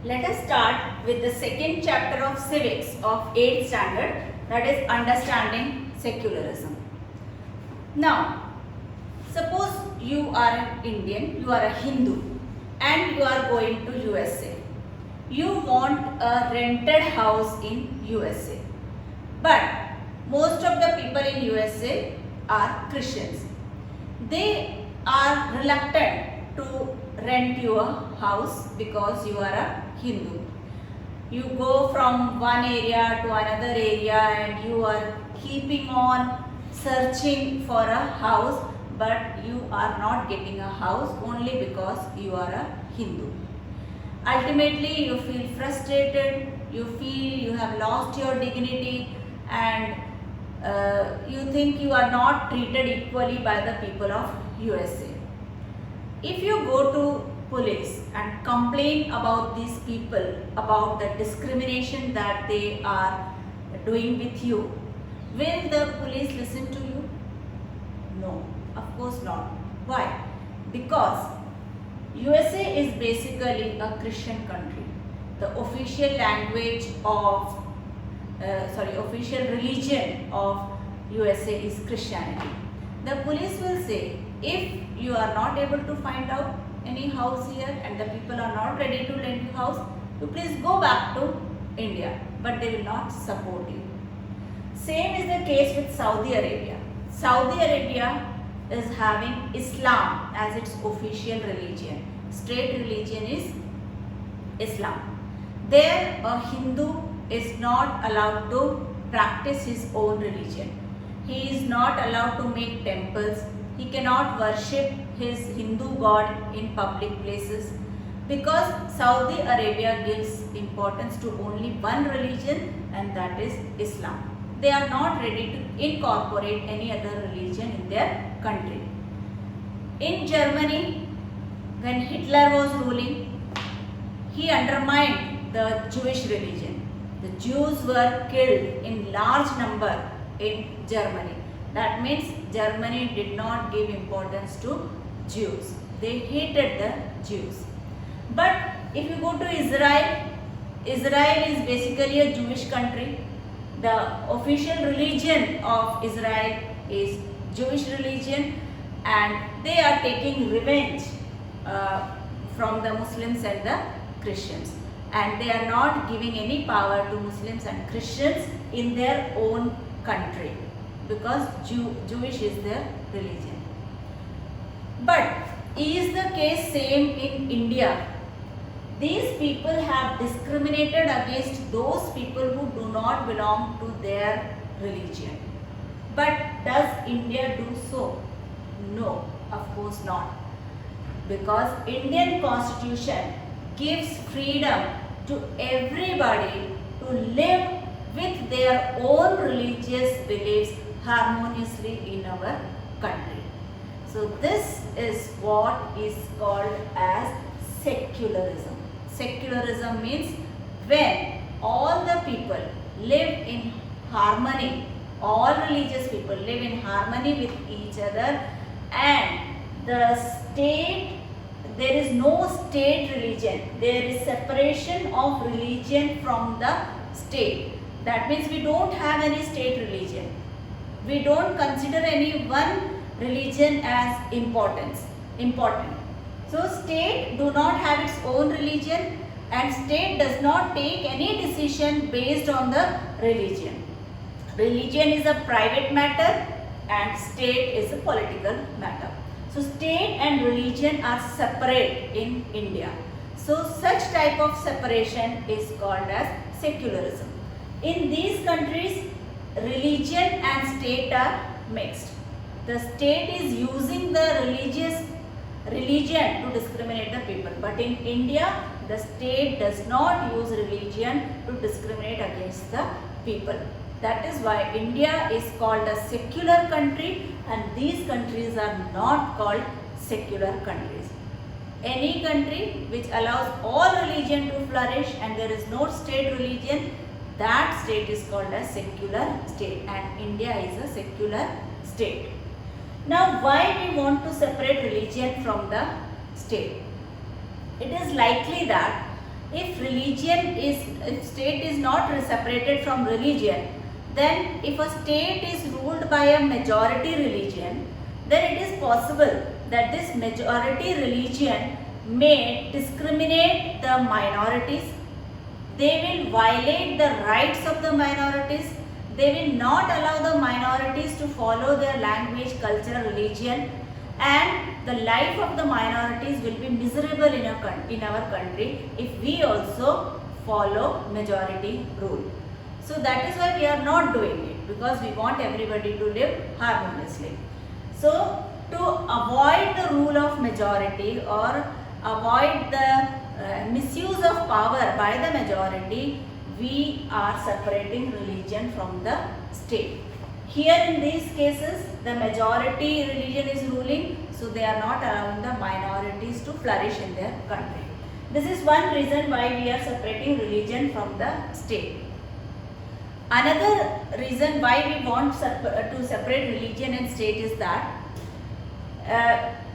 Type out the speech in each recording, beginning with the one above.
Let us start with the second chapter of civics of 8th standard, that is understanding secularism. Now, suppose you are an Indian, you are a Hindu and you are going to USA. You want a rented house in USA. But most of the people in USA are Christians. They are reluctant to rent you a house because you are a Hindu. You go from one area to another area and you are keeping on searching for a house, but you are not getting a house only because you are a Hindu. Ultimately, you feel frustrated, you feel you have lost your dignity, and you think you are not treated equally by the people of USA. If you go to police and complain about these people, about the discrimination that they are doing with you, will the police listen to you? No, of course not. Why? Because USA is basically a Christian country. The official language of, official religion of USA is Christianity. The police will say, if you are not able to find out any house here and the people are not ready to lend you house, you please go back to India, but they will not support you. Same is the case with Saudi Arabia. Saudi Arabia is having Islam as its official religion. State religion is Islam. There a Hindu is not allowed to practice his own religion. He is not allowed to make temples. He cannot worship his Hindu god in public places because Saudi Arabia gives importance to only one religion, and that is Islam. They are not ready to incorporate any other religion in their country. In Germany, when Hitler was ruling, he undermined the Jewish religion. The Jews were killed in large number in Germany. That means Germany did not give importance to Jews. They hated the Jews. But if you go to Israel, Israel is basically a Jewish country. The official religion of Israel is Jewish religion, and they are taking revenge from the Muslims and the Christians, and they are not giving any power to Muslims and Christians in their own country because Jewish is their religion. But is the case same in India? These people have discriminated against those people who do not belong to their religion. But does India do so? No, of course not. Because Indian Constitution gives freedom to everybody to live with their own religious beliefs harmoniously in our country. So this is what is called as secularism. Secularism means when all the people live in harmony, all religious people live in harmony with each other, and the state, there is no state religion, there is separation of religion from the state. That means we don't have any state religion. We don't consider any one religion as important. So state do not have its own religion, and state does not take any decision based on the religion. Religion is a private matter and state is a political matter. So state and religion are separate in India. So such type of separation is called as secularism. In these countries, religion and state are mixed. The state is using the religion to discriminate the people. But in India, the state does not use religion to discriminate against the people. That is why India is called a secular country, and these countries are not called secular countries. Any country which allows all religion to flourish and there is no state religion, that state is called a secular state, and India is a secular state. Now, why we want to separate religion from the state? It is likely that if state is not separated from religion, then if a state is ruled by a majority religion, then it is possible that this majority religion may discriminate the minorities. They will violate the rights of the minorities. They will not allow the minorities to follow their language, culture, religion, and the life of the minorities will be miserable in our country if we also follow majority rule. So that is why we are not doing it, because we want everybody to live harmoniously. So to avoid the rule of majority or avoid the misuse of power by the majority, we are separating religion from the state. Here in these cases, the majority religion is ruling, so they are not allowing the minorities to flourish in their country. This is one reason why we are separating religion from the state. Another reason why we want to separate religion and state is that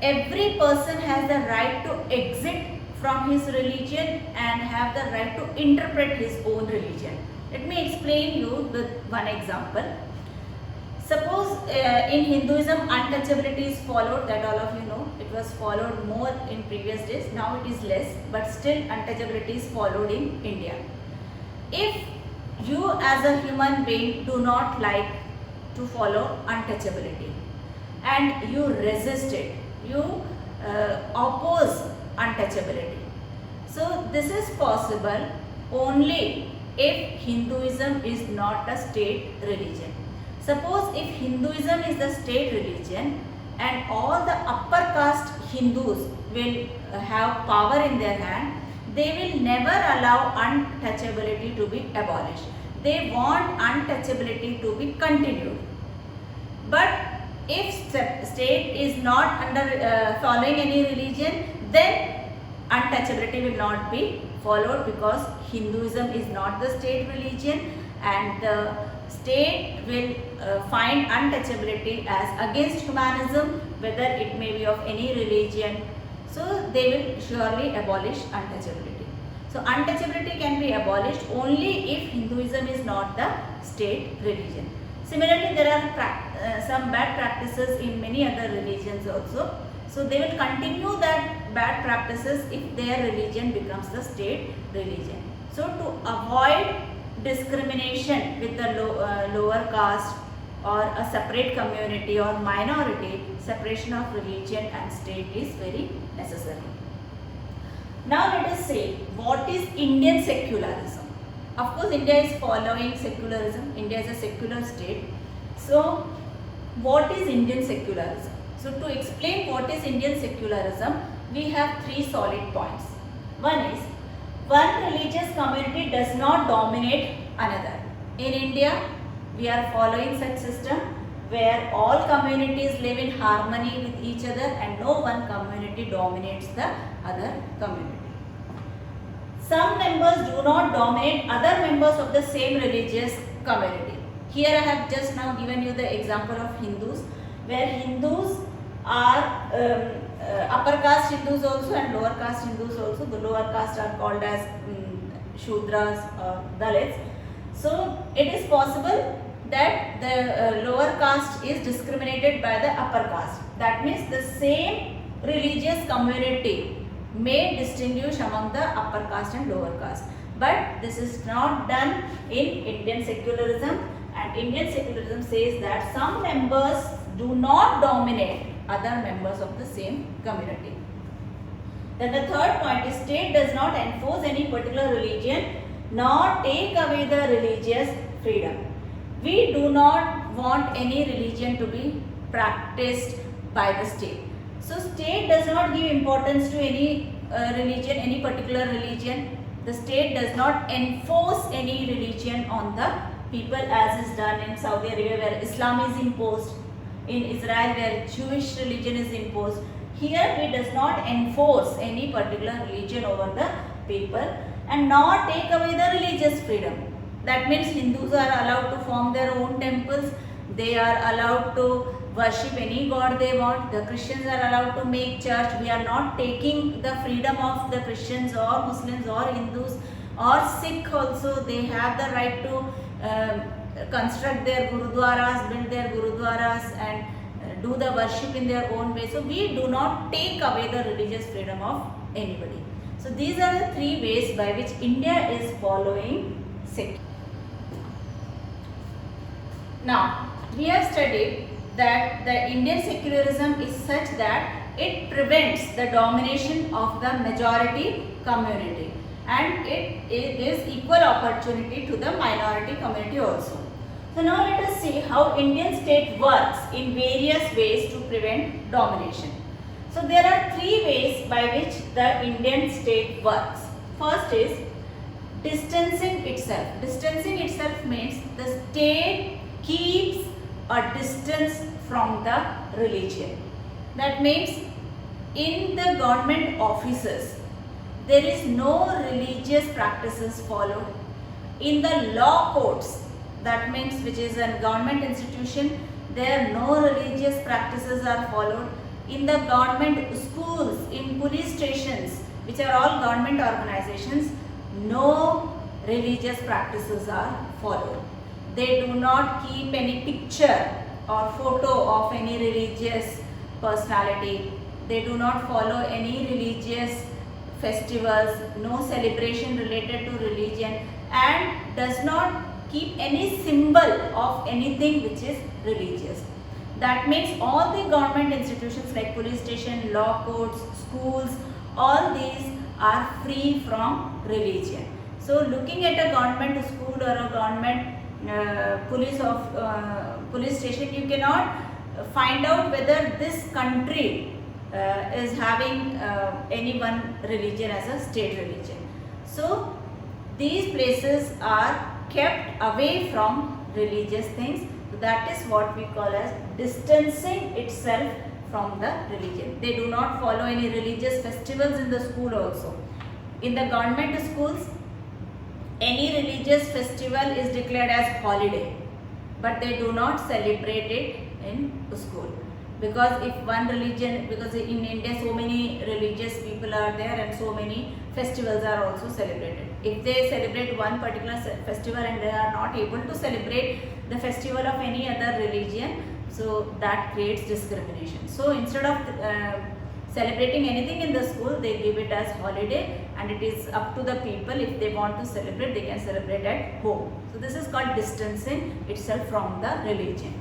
every person has the right to exit from his religion and have the right to interpret his own religion. Let me explain you with one example. Suppose in Hinduism untouchability is followed, that all of you know. It was followed more in previous days, now it is less, but still untouchability is followed in India. If you as a human being do not like to follow untouchability and you resist it, you oppose untouchability. So this is possible only if Hinduism is not a state religion. Suppose if Hinduism is the state religion and all the upper caste Hindus will have power in their hand, they will never allow untouchability to be abolished. They want untouchability to be continued. But if state is not under following any religion, then untouchability will not be followed, because Hinduism is not the state religion and the state will find untouchability as against humanism, whether it may be of any religion. So they will surely abolish untouchability. So untouchability can be abolished only if Hinduism is not the state religion. Similarly, there are some bad practices in many other religions also. So they will continue that bad practices if their religion becomes the state religion. So to avoid discrimination with the lower caste or a separate community or minority, separation of religion and state is very necessary. Now let us say, what is Indian secularism? Of course, India is following secularism. India is a secular state. So what is Indian secularism? So to explain what is Indian secularism, we have three solid points. One is, one religious community does not dominate another. In India, we are following such system where all communities live in harmony with each other and no one community dominates the other community. Some members do not dominate other members of the same religious community. Here I have just now given you the example of Hindus, where Hindus are upper caste Hindus also and lower caste Hindus also. The lower caste are called as Shudras or Dalits. So it is possible that the lower caste is discriminated by the upper caste. That means the same religious community may distinguish among the upper caste and lower caste. But this is not done in Indian secularism, and Indian secularism says that some members do not dominate other members of the same community. Then the third point is, state does not enforce any particular religion nor take away the religious freedom. We do not want any religion to be practiced by the state. So state does not give importance to any religion, any particular religion. The state does not enforce any religion on the people, as is done in Saudi Arabia where Islam is imposed, in Israel where Jewish religion is imposed. Here we does not enforce any particular religion over the people and nor take away the religious freedom. That means Hindus are allowed to form their own temples, they are allowed to worship any god they want. The Christians are allowed to make church. We are not taking the freedom of the Christians or Muslims or Hindus or Sikh also. They have the right to construct their gurudwaras, build their gurudwaras and do the worship in their own way. So we do not take away the religious freedom of anybody. So these are the three ways by which India is following Sikh. Now, we have studied that the Indian secularism is such that it prevents the domination of the majority community and it gives equal opportunity to the minority community also. So now let us see how Indian state works in various ways to prevent domination. So there are three ways by which the Indian state works. First is distancing itself. Distancing itself means the state keeps a distance from the religion. That means in the government offices there is no religious practices followed. In the law courts, that means which is a government institution, there no religious practices are followed. In the government schools, in police stations, which are all government organizations, no religious practices are followed. They do not keep any picture or photo of any religious personality. They do not follow any religious festivals, no celebration related to religion, and does not keep any symbol of anything which is religious. That means all the government institutions like police station, law courts, schools, all these are free from religion. So looking at a government school or a government police station, you cannot find out whether this country is having any one religion as a state religion. So these places are kept away from religious things. That is what we call as distancing itself from the religion. They do not follow any religious festivals in the school also. In the government schools, any religious festival is declared as holiday, but they do not celebrate it in school. Because if one religion, because in India so many religious people are there and so many festivals are also celebrated. If they celebrate one particular festival and they are not able to celebrate the festival of any other religion, so that creates discrimination. So instead of celebrating anything in the school, they give it as holiday, and it is up to the people. If they want to celebrate, they can celebrate at home. So this is called distancing itself from the religion.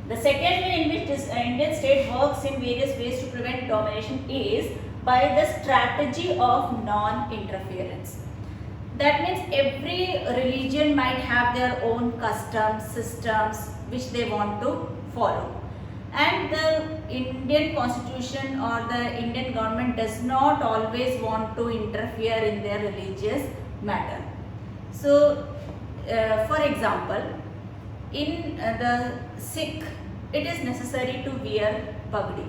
The second way in which this Indian state works in various ways to prevent domination is by the strategy of non-interference. That means every religion might have their own customs, systems which they want to follow. And the Indian constitution or the Indian government does not always want to interfere in their religious matter. So, for example, in the Sikh, it is necessary to wear pagdi,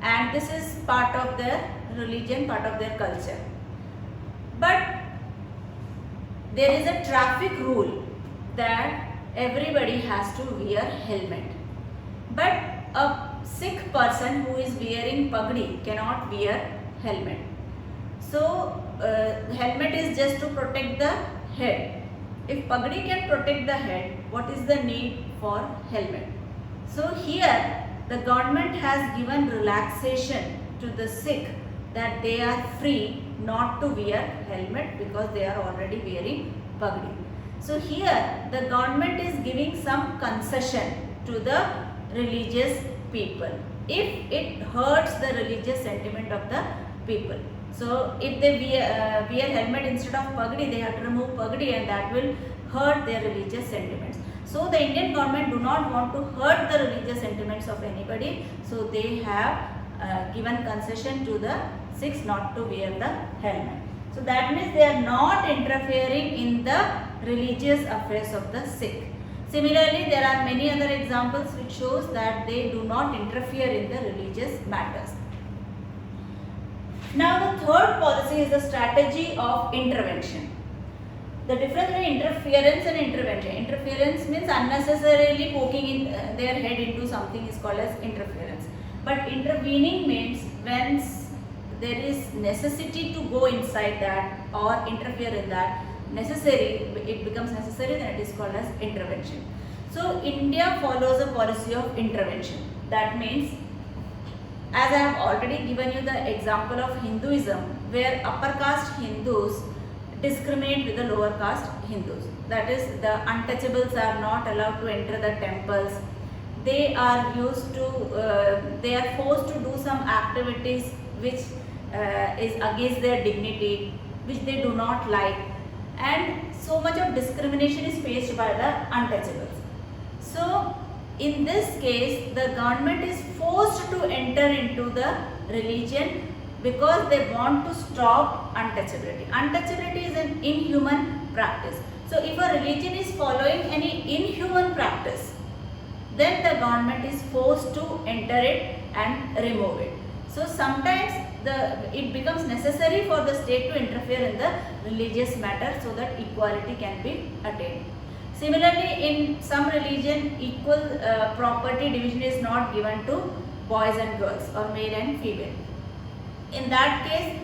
and this is part of their religion, part of their culture. But there is a traffic rule that everybody has to wear helmet. But a Sikh person who is wearing pagdi cannot wear helmet. So helmet is just to protect the head. If pagdi can protect the head, what is the need for helmet? So here the government has given relaxation to the Sikh that they are free not to wear helmet because they are already wearing pagdi. So here the government is giving some concession to the religious people if it hurts the religious sentiment of the people. So if they wear helmet instead of pagdi, they have to remove pagdi, and that will hurt their religious sentiments. So the Indian government do not want to hurt the religious sentiments of anybody, so they have given concession to the Sikhs not to wear the helmet. So that means they are not interfering in the religious affairs of the Sikh. Similarly, there are many other examples which shows that they do not interfere in the religious matters. Now the third policy is the strategy of intervention. The difference between interference and intervention. Interference means unnecessarily poking in their head into something is called as interference. But intervening means when there is necessity to go inside that or interfere in that, it becomes necessary, then it is called as intervention. So India follows a policy of intervention. That means, as I have already given you the example of Hinduism, where upper caste Hindus discriminate with the lower caste Hindus. That is, the untouchables are not allowed to enter the temples. They are they are forced to do some activities which is against their dignity, which they do not like, and so much of discrimination is faced by the untouchables. So in this case, the government is forced to enter into the religion because they want to stop untouchability. Untouchability is an inhuman practice. So if a religion is following any inhuman practice, then the government is forced to enter it and remove it. So sometimes it becomes necessary for the state to interfere in the religious matter so that equality can be attained. Similarly, in some religion, equal property division is not given to boys and girls or male and female. In that case,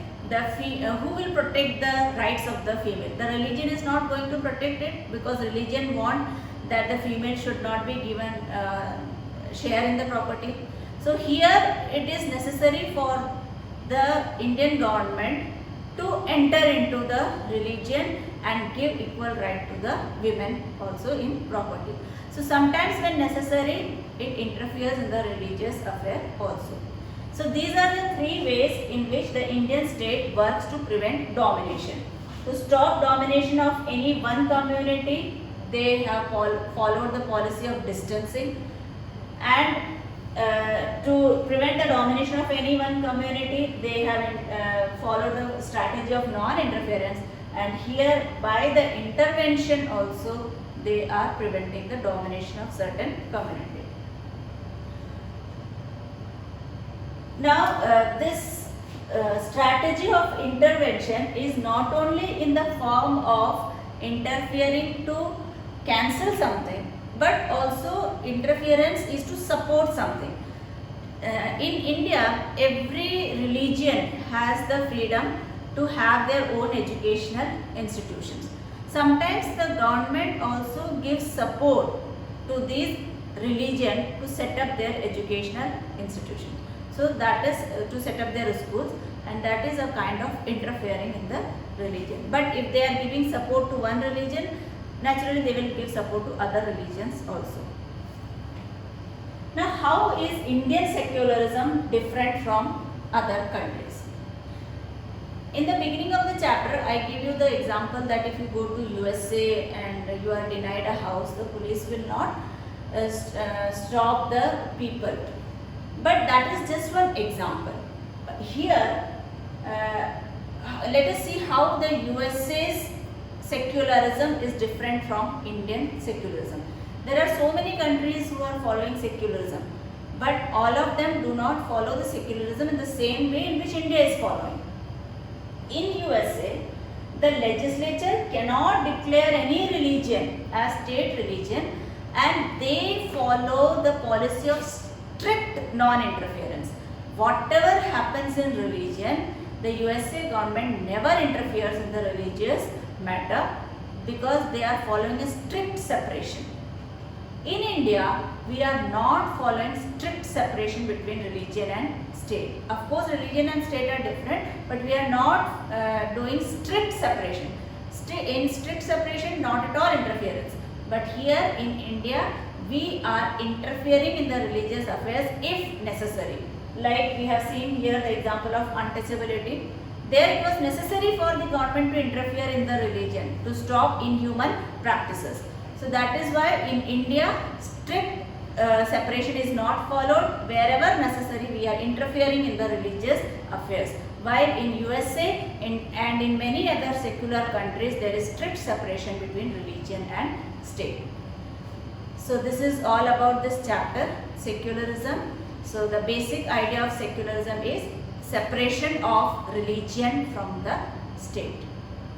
who will protect the rights of the female? The religion is not going to protect it, because religion wants that the female should not be given share in the property. So here it is necessary for the Indian government to enter into the religion and give equal right to the women also in property. So sometimes when necessary, it interferes in the religious affair also. So these are the three ways in which the Indian state works to prevent domination. To stop domination of any one community, they have followed the policy of distancing, and to prevent the domination of any one community, they have followed the strategy of non-interference, and here by the intervention also they are preventing the domination of certain community. Now this strategy of intervention is not only in the form of interfering to cancel something, but also interference is to support something. In India, every religion has the freedom to have their own educational institutions. Sometimes the government also gives support to these religion to set up their educational institutions. So that is to set up their schools, and that is a kind of interfering in the religion. But if they are giving support to one religion, naturally they will give support to other religions also. Now, how is Indian secularism different from other countries? In the beginning of the chapter, I give you the example that if you go to USA and you are denied a house, the police will not stop the people. But that is just one example. Here, let us see how the USA's secularism is different from Indian secularism. There are so many countries who are following secularism, but all of them do not follow the secularism in the same way in which India is following. In USA, the legislature cannot declare any religion as state religion, and they follow the policy of strict non-interference. Whatever happens in religion, the USA government never interferes in the religious matter because they are following a strict separation. In India, we are not following strict separation between religion and state. Of course, religion and state are different, but we are not doing strict separation. In strict separation, not at all interference. But here in India, we are interfering in the religious affairs if necessary. Like we have seen here the example of untouchability. There it was necessary for the government to interfere in the religion to stop inhuman practices. So that is why in India strict separation is not followed. Wherever necessary, we are interfering in the religious affairs. While in USA and in many other secular countries, there is strict separation between religion and state. So this is all about this chapter, secularism. So the basic idea of secularism is separation of religion from the state.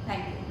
Thank you.